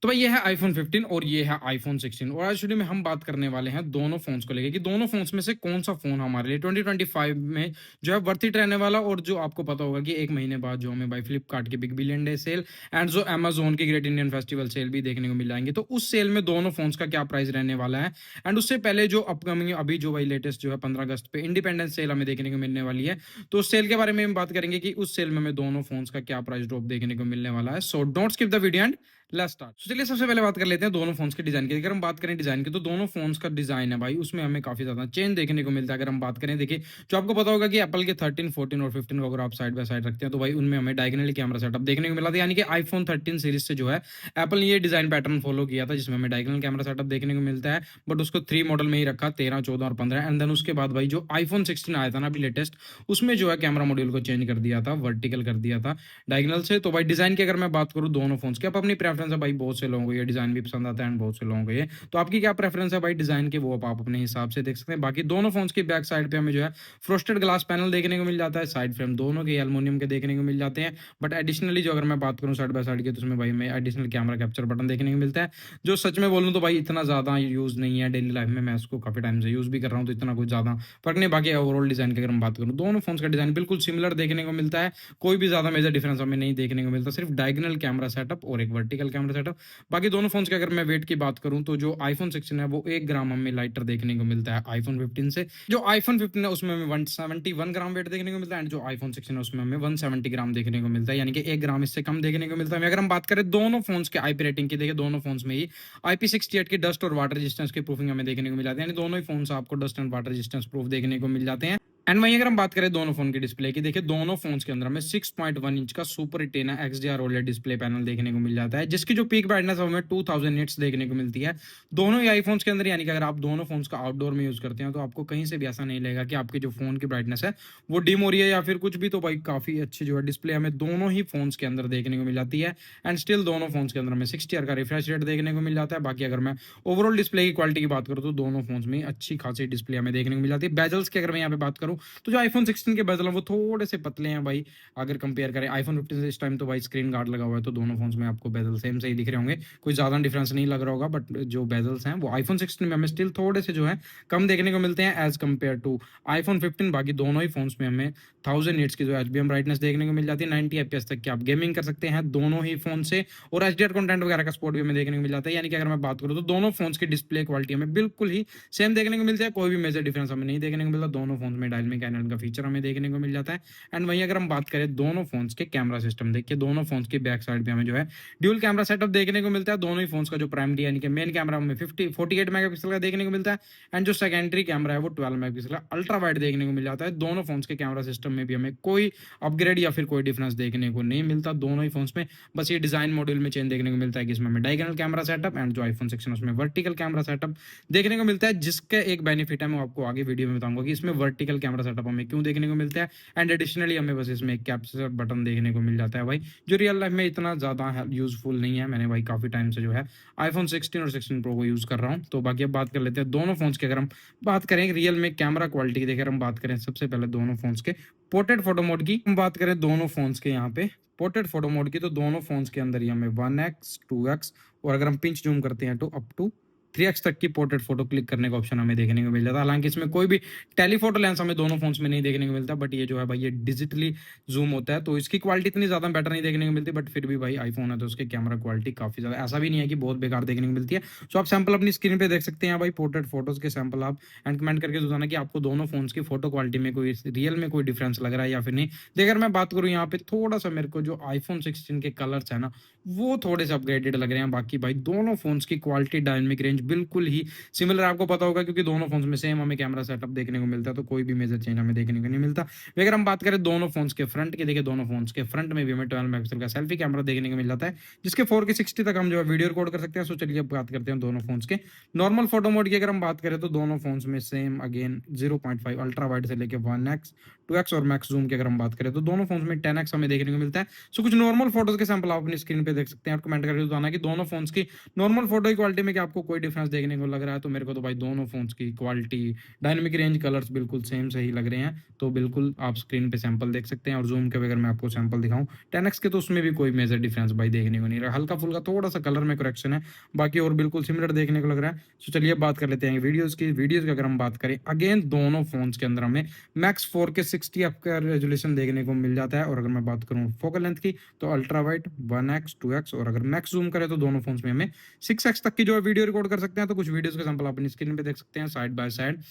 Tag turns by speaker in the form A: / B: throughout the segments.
A: तो भाई ये है आईफ़ोन 15 और ये है आईफ़ोन 16 और आज वीडियो में हम बात करने वाले हैं दोनों फ़ोन्स को लेके कि दोनों फ़ोन्स में से कौन-सा फ़ोन हमारे लिए 2025 में जो है वर्थ इट रहने वाला और जो आपको पता होगा कि 1 महीने बाद जो हमें भाई फ्लिपकार्ट की big billion day sale and जो अमेज़न की ग्रेट इंडियन फेस्टिवल सेल भी देखने को मिल जाएँगे। तो उस सेल में दोनों फ़ोन्स का क्या प्राइस रहने वाला है एंड उससे पहले जो अपकमिंग अभी जो भाई लेटेस्ट जो है 15 अगस्त पे इंडिपेंडेंस सेल हमें देखने को मिलने वाली है। तो उस सेल के बारे में हम बात करेंगे कि उस सेल में हमें दोनों फ़ोन्स का क्या प्राइस ड्रॉप देखने को मिलने वाला है। So don't skip the video and let's start. तो चलिए सबसे पहले बात कर लेते हैं दोनों फोन्स के डिजाइन की। अगर हम बात करें डिजाइन की तो दोनों फोन्स का डिजाइन है भाई उसमें हमें काफी ज्यादा चेंज देखने को मिलता है। अगर हम बात करें देखिए जो आपको पता होगा कि एप्पल के 13, 14 और 15 को अगर आप साइड बाय साइड रखते हैं तो भाई उनमें हमें डायगोनली कैमरा सेटअप देखने को मिला था। यानी कि आईफोन 13 सीरीज से जो है एप्पल ने ये डिजाइन पैटर्न फॉलो किया था जिसमें हमें डायगोनल कैमरा सेटअप देखने को मिलता है। बट उसको 3 मॉडल में ही रखा 13, 14 और 15 एंड देन उसके बाद भाई जो आईफोन 16 आया था ना अभी लेटेस्ट उसमें जो है कैमरा मॉड्यूल को चेंज कर दिया था, वर्टिकल कर दिया था डायगोनल से। तो भाई डिजाइन की अगर मैं बात करूं दोनों फोन्स की, आप अपनी प्रेफरेंस है भाई, बहुत से लोगों को ये डिजाइन भी पसंद आता है एंड बहुत से लोगों को ये। तो आपकी क्या प्रेफरेंस है भाई डिजाइन की, वो आप अपने हिसाब से देख सकते हैं। बाकी दोनों फोन्स की बैक साइड पे हमें जो है फ्रोस्टेड ग्लास पैनल देखने को मिल जाता है। साइड फ्रेम दोनों के एल्युमिनियम के देखने को मिल जाते हैं। बट एडिशनली जो अगर मैं बात करूं साइड बाय साइड की तो उसमें भाई हमें एडिशनल कैमरा कैप्चर बटन देखने को मिलता है जो सच में बोलूं तो भाई इतना ज्यादा यूज नहीं है डेली लाइफ में। मैं इसको काफी टाइम से यूज भी कर रहा हूं तो इतना कुछ ज्यादा फर्क नहीं। बाकी ओवरऑल डिजाइन की अगर हम बात करूं दोनों फोन्स का डिजाइन बिल्कुल सिमिलर देखने को मिलता है। कोई भी ज्यादा मेजर डिफरेंस हमें नहीं देखने को मिलता, सिर्फ डायगोनल कैमरा सेटअप और एक वर्टिकल कैमरा सेटअप। बाकी दोनों फोन्स की अगर मैं वेट की बात करूं तो जो आईफोन 16 है वो 1 ग्राम हमें लाइटर देखने को मिलता है आईफोन 15 से। जो आईफोन 15 है उसमें हमें 171 ग्राम वेट देखने को मिलता है एंड जो आईफोन 16 है उसमें हमें 170 ग्राम देखने को मिलता है, यानी कि 1 ग्राम इससे कम देखने को मिलता है। अगर हम बात करें दोनों फोन्स के आईपी रेटिंग की, देखिए दोनों फोन्स में ही IP68 की डस्ट और वाटर रेजिस्टेंस की प्रूफिंग हमें देखने को मिल जाती है, यानी दोनों ही फोन्स आपको dust and water resistance proof देखने को मिल जाते हैं। एंड वहीं अगर हम बात करें दोनों फोन की डिस्प्ले की, देखिए दोनों फोन्स के अंदर हमें 6.1 इंच का super retina XDR OLED display panel देखने को मिल जाता है जिसकी जो पीक ब्राइटनेस हमें 2000 निट्स देखने को मिलती है दोनों ही आईफोन्स के अंदर। यानी कि अगर आप दोनों फोन्स का आउटडोर में यूज करते हैं तो आपको कहीं से भी ऐसा नहीं लगेगा कि आपकी जो फोन की ब्राइटनेस है वो डिम हो रही है या फिर कुछ भी। तो भाई काफी अच्छी जो है डिस्प्ले हमें दोनों ही फोन्स के अंदर देखने को मिल जाती है एंड स्टिल दोनों फोन्स के अंदर हमें 60 का रिफ्रेश रेट देखने को मिल जाता है। बाकी अगर मैं ओवरऑल डिस्प्ले की क्वालिटी की बात करूँ तो दोनों फोन्स में अच्छी खासी डिस्प्ले हमें देखने को मिल जाती है। बेजल्स की अगर मैं यहाँ पे बात करूँ तो जो आईफोन 16 के बेजल हैं वो थोड़े से पतले हैं भाई अगर कंपेयर करें आईफोन 15 से। इस टाइम तो भाई स्क्रीन गार्ड लगा हुआ है तो दोनों फोन्स में आपको बेजल सेम से ही दिख रहे होंगे, कोई ज्यादा डिफरेंस नहीं लग रहा होगा। बट जो बेजल्स हैं वो आईफोन 16 में हमें स्टिल थोड़े से जो है कम देखने को मिलते हैं एज कम्पेयर टू आईफोन 15। बाकी दोनों ही फोन्स में हमें 1000 निट्स की जो HBM ब्राइटनेस देखने को मिल जाती है, 90 FPS तक की आप गेमिंग कर सकते हैं दोनों ही फोन से और HDR कंटेंट वगैरह का सपोर्ट भी हमें देखने को मिल जाता है। यानी कि अगर मैं बात करूँ तो दोनों फोन्स की डिस्प्ले क्वालिटी हमें बिल्कुल ही सेम देखने को मिलती है, कोई भी मेजर डिफरेंस हमें नहीं देखने को मिलता। दोनों फोन में डायनामिक आइलैंड का फीचर हमें देखने को मिल जाता है। एंड वहीं अगर हम बात करें दोनों फोन्स के कैमरा सिस्टम, देखिए दोनों फोन्स की बैक साइड पे हमें जो है ड्यूल कैमरा सेटअप देखने को मिलता है। दोनों ही फोन्स का जो प्राइमरी यानी कि मेन कैमरा हमें 48 मेगापिक्सल का देखने को मिलता है एंड जो सेकेंडरी कैमरा है वो 12 मेगापिक्सल का अल्ट्रा वाइड देखने को मिल जाता है। दोनों फोन्स के कैमरा सिस्टम में भी हमें कोई अपग्रेड या फिर कोई डिफरेंस देखने को नहीं मिलता दोनों ही फोन्स में। बस ये डिजाइन मॉड्यूल में चेंज देखने को मिलता है कि इसमें हमें डायगोनल कैमरा सेटअप एंड जो आईफोन 16 उसमें वर्टिकल कैमरा सेटअप देखने को मिलता है। जिसका एक बेनिफिट है मैं आपको आगे वीडियो में बताऊंगा कि इसमें वर्टिकल कैमरा सेटअप हमें क्यों देखने को मिलता है एंड एडिशनली हमें बस इसमें एक कैप्चर बटन देखने को मिल जाता है भाई जो रियल लाइफ में इतना ज़्यादा यूजफुल नहीं है। मैंने भाई काफ़ी टाइम से जो है आईफोन 16 और 16 प्रो को यूज़ कर रहा हूँ। तो बाकी अब बात कर लेते हैं दोनों फोन्स की। अगर हम बात करें रियल में कैमरा क्वालिटी की, देखकर हम बात करें सबसे पहले दोनों फोन्स के पोर्ट्रेट फोटो मोड की, हम बात करें दोनों फोन्स के यहाँ पे पोर्ट्रेट फोटो मोड की तो दोनों फोन्स के अंदर ही हमें 1x 2x और अगर हम पिंच जूम करते हैं तो अप टू 3x तक की पोर्ट्रेट फोटो क्लिक करने का ऑप्शन हमें देखने को मिल जाता है। हालांकि इसमें कोई भी टेलीफोटो लेंस हमें दोनों फोन्स में नहीं देखने को मिलता, बट ये जो है भाई ये डिजिटली जूम होता है तो इसकी क्वालिटी इतनी ज्यादा बेटर नहीं देखने को मिलती। बट फिर भी भाई आईफोन है तो उसके कैमरा क्वालिटी काफी ज्यादा, ऐसा भी नहीं है कि बहुत बेकार देखने को मिलती है। सो आप सैंपल अपनी स्क्रीन पे देख सकते हैं भाई पोर्ट्रेट फोटोज के सैंपल आप एंड कमेंट करके बताना कि आपको दोनों फोन्स की फोटो क्वालिटी में कोई रियल में कोई डिफरेंस लग रहा है या फिर नहीं। अगर मैं बात करूँ यहाँ पे थोड़ा सा मेरे को जो आईफोन 16 के कलर्स है ना वो थोड़े से अपग्रेडेड लग रहे हैं। बाकी भाई दोनों फोन्स की क्वालिटी डायनेमिक रेंज बिल्कुल ही सिमिलर आपको पता होगा क्योंकि दोनों फोन्स में सेम हमें कैमरा सेटअप देखने को मिलता है तो कोई भी मेजर चेंज हमें देखने को नहीं मिलता। अगर हम बात करें दोनों फोन्स के फ्रंट की, देखिए दोनों फोन्स के फ्रंट में भी हमें 12 मेगापिक्सल का सेल्फी कैमरा देखने को मिल जाता है जिसके 4K 60 तक हम जो है वीडियो रिकॉर्ड कर सकते हैं। सो चलिए अब बात करते हैं दोनों फोन्स के नॉर्मल फोटो मोड की। अगर हम बात करें तो दोनों फोन्स में सेम अगेन 0.5 अल्ट्रा वाइड से लेके 1x 2x और मैक्स जूम की अगर हम बात करें तो दोनों फोन्स में 10x हमें देखने को मिलता है। सो कुछ नॉर्मल फोटोज के सैंपल आप अपनी स्क्रीन पे देख सकते हैं और कमेंट करके बताना कि दोनों फोन्स की नॉर्मल फोटो की क्वालिटी में क्या आपको कोई डिफरेंस देखने को लग रहा है। तो मेरे को तो भाई दोनों फोन्स की क्वालिटी, डायनेमिक रेंज, कलर्स बिल्कुल सेम सही लग रहे हैं। तो बिल्कुल आप स्क्रीन पे सैंपल देख सकते हैं। और जूम के अगर मैं आपको सैंपल दिखाऊं 10x के, तो उसमें भी कोई मेजर डिफरेंस भाई देखने को नहीं रहा, हल्का फुल्का थोड़ा सा कलर में करेक्शन है, बाकी और बिल्कुल सिमिलर देखने को लग रहा है। सो चलिए बात कर लेते हैं वीडियोस की अगर हम बात करें, अगेन दोनों फोन्स के अंदर हमें मैक्स 4K 60 का रेजोल्यूशन देखने को मिल जाता है। और अगर मैं बात करूं फोकल लेंथ की तो अल्ट्रा वाइड 1x 2x, और अगर मैक्स जूम करें तो दोनों फोन्स में हमें 6x तक की जो है वीडियो रिकॉर्ड कर सकते हैं। तो कुछ वीडियोस के सैंपल आप अपनी स्क्रीन पे देख सकते हैं साइड बाय साइड,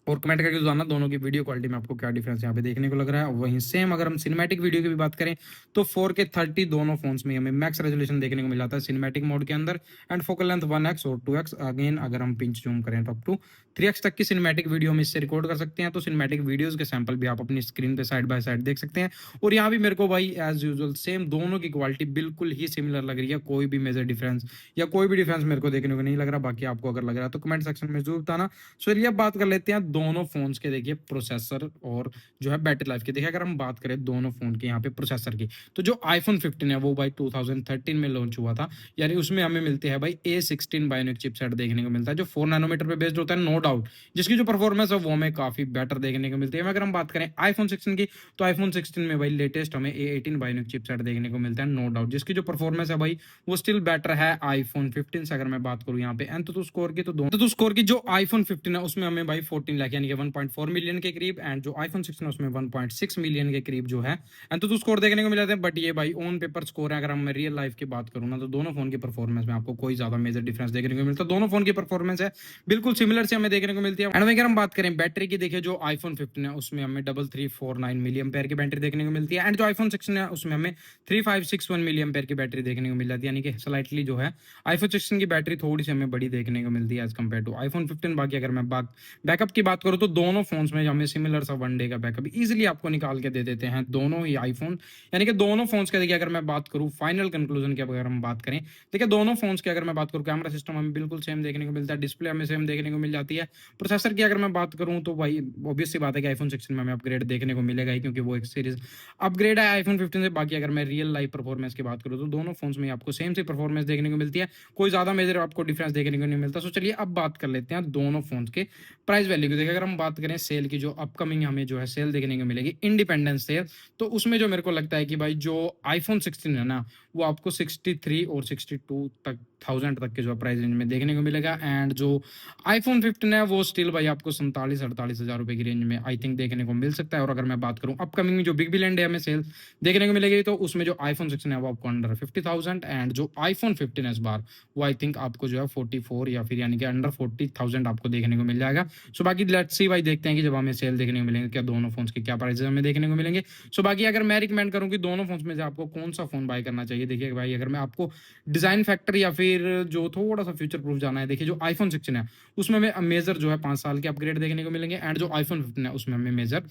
A: और कमेंट करके बताना दोनों की वीडियो क्वालिटी में आपको क्या डिफरेंस यहाँ पे देखने को लग रहा है। वहीं सेम अगर हम सिनेमैटिक वीडियो की भी बात करें तो 4K 30 दोनों फोन्स में हमें मैक्स रेजोल्यूशन देखने को मिल जाता है सिनेमैटिक मोड के अंदर, एंड फोकल लेंथ 1x और 2x। अगेन अगर हम पिंच जूम करें तो अप टू 3x तक की सिनेमैटिक वीडियो हम इससे रिकॉर्ड कर सकते हैं। तो सिनेमैटिक वीडियोज के सैंपल भी आप अपनी स्क्रीन पे साइड बाय साइड देख सकते हैं। और यहाँ भी मेरे को भाई एज यूजुअल सेम दोनों की क्वालिटी बिल्कुल ही सिमिलर लग रही है, कोई भी मेजर डिफरेंस या कोई भी डिफरेंस मेरे को देखने को नहीं लग रहा। बाकी आपको अगर लग रहा है तो कमेंट सेक्शन में जरूर बताना। सो चलिए अब बात कर लेते हैं दोनों फोन्स के देखिए प्रोसेसर और जो है बैटरी लाइफ की। देखिए अगर हम बात करें दोनों फोन के यहाँ पे प्रोसेसर की, तो जो आईफोन 15 है वो भाई 2013 में लॉन्च हुआ था, यानी उसमें हमें मिलती है भाई A16 बायोनिक चिपसेट देखने को मिलता है, जो 4 नैनोमीटर पे बेस्ड होता है नो डाउट, जिसकी जो परफॉर्मेंस है वो हमें काफी बेटर देखने को मिलती है। अगर हम बात करें आईफोन 16 की, तो आईफोन 16 में भाई लेटेस्ट हमें A18 बायोनिक चिपसेट देखने को मिलता है नो डाउट, जिसकी जो परफॉर्मेंस है भाई वो स्टिल बेटर है आईफोन 15 से। अगर मैं बात करूं यहाँ पे एंथुतु स्कोर की, तो एंथुतु स्कोर की जो आईफोन 15 है उसमें हमें भाई 14 लाख यानी कि 1.4 मिलियन के करीब, एंड जो आईफोन 16 है उसमें 1.6 मिलियन के करीब जो है एंथुतु स्कोर देखने को मिल जाते हैं। बट ये भाई ऑन पेपर स्कोर है। अगर हम रियल लाइफ की बात करूँ ना, तो दोनों फोन की परफॉर्मेंस में आपको कोई ज्यादा मेजर डिफरेंस देखने को मिलता है। दोनों फोन की परफॉर्मेंस है बिल्कुल सिमिलर से हमें देखने को मिलती है। एंड अगर हम बात करें बैटरी की, देखिए जो आईफोन 15 है उसमें हमें 3349 मिलियन पेयर की बैटरी देखने को मिलती है, एंड जो आईफोन 16 है उसमें हमें 3561 मिलियन पेयर की बैटरी देखने को मिल जाती है, यानी कि स्लाइटली जो है आईफोन 16 की बैटरी थोड़ी सी हमें बड़ी देखने को मिलती है एज कम्पेयर टू आईफोन 15। बाकी अगर मैं बैकअप की बात करूँ तो दोनों फोन्स में हमें सिमिलर सा 1 डे का बैकअप इजीली आपको निकाल के दे देते हैं दोनों ही आईफोन, यानी कि दोनों फोन्स के। देखिए अगर मैं बात करूँ फाइनल कंक्लूजन की, अगर हम बात करें, देखिए दोनों फोन्स की अगर मैं बात करूँ, कैमरा सिस्टम हमें बिल्कुल सेम देखने को मिलता है, डिस्प्ले हमें सेम देखने को मिल जाती है। प्रोसेसर की अगर मैं बात करूँ तो भाई ऑब्वियस सी बात है कि आईफोन 16 में हमें अपग्रेड देखने को मिलेगा ही, क्योंकि वो एक सीरीज अपग्रेड है आईफोन 15 से। बाकी अगर मैं रियल लाइफ परफॉर्मेंस की बात करूँ तो दोनों फोन्स में आपको सेम सी परफॉर्मेंस देखने को मिलती है, कोई ज्यादा मेजर आपको डिफरेंस देखने को नहीं मिलता। सो चलिए अब बात कर लेते हैं दोनों फोन्स के प्राइस वैल्यू की। देखिए अगर हम बात करें सेल की, जो अपकमिंग हमें जो है सेल देखने को मिलेगी इंडिपेंडेंस सेल, तो उसमें जो मेरे को लगता है कि भाई जो आईफोन 16 है ना, वो आपको 63 और 62 तक थाउजेंड तक के जो प्राइस रेंज में देखने को मिलेगा, एंड जो आईफोन 15 है वो स्टिल भाई आपको 47-48 हजार रुपए की रेंज में आई थिंक देखने को मिल सकता है। और अगर मैं बात करूं अपकमिंग में जो बिग बिलियन डे हमें सेल देखने को मिलेगी, तो उसमें जो आईफोन 16 है वो आपको अंडर 50,000, एंड जो आईफोन 15 है इस बार वो आई थिंक आपको जो है 44 या फिर यानी कि अंडर 40,000 आपको देखने को मिल जाएगा। सो बाकी लेट्स सी भाई, देखते हैं कि जब हमें सेल देखने को मिलेंगे क्या दोनों फोन्स के क्या प्राइसेस हमें देखने को मिलेंगे। सो बाकी अगर मैं रिकमेंड करूं कि दोनों फोन्स में से आपको कौन सा फोन बाय करना चाहिए, देखिए भाई अगर मैं आपको डिजाइन फैक्टर या फिर जो थोड़ा सा फ्यूचर प्रूफ जाना है, देखिए जो आईफोन 16 है उसमें हमें मेजर जो है 5 साल के अपग्रेड देखने को मिलेंगे, एंड जो आईफोन 15 है उसमें हमें मेजर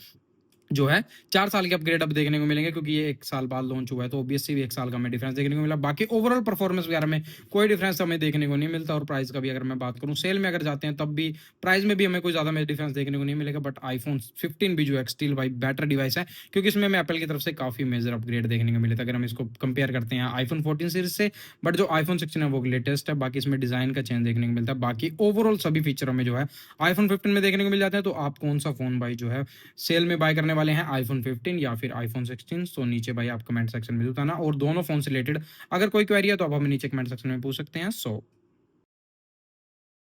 A: जो है 4 साल के अपग्रेड अब देखने को मिलेंगे, क्योंकि ये 1 साल बाद लॉन्च हुआ है, तो ऑब्वियसली भी 1 साल का हमें डिफरेंस देखने को मिला। बाकी ओवरऑल परफॉर्मेंस वगैरह में कोई डिफरेंस हमें देखने को नहीं मिलता। और प्राइस का भी अगर मैं बात करूं, सेल में अगर जाते हैं तब भी प्राइस में भी हमें कोई ज्यादा में डिफरेंस देखने को नहीं मिलेगा। बट आईफोन 15 भी जो है स्टिल भाई बेटर डिवाइस है, क्योंकि इसमें हमें एप्पल की तरफ से काफी मेजर अपग्रेड देखने को मिले थे अगर हम इसको कंपेयर करते हैं आईफोन 14 सीरीज से। बट जो आईफोन 16 है वो लेटेस्ट है, बाकी इसमें डिजाइन का चेंज देखने को मिलता है, बाकी ओवरऑल सभी फीचर हमें जो है आईफोन 15 में देखने को मिल जाते हैं। तो आप कौन सा फोन भाई जो है सेल में बाय करने वाले हैं, आईफोन 15 या फिर आईफोन 16? तो नीचे भाई आप कमेंट सेक्शन में बताना, और दोनों फोन से रिलेटेड अगर कोई क्वेरी है तो आप हमें नीचे कमेंट सेक्शन में पूछ सकते हैं। सो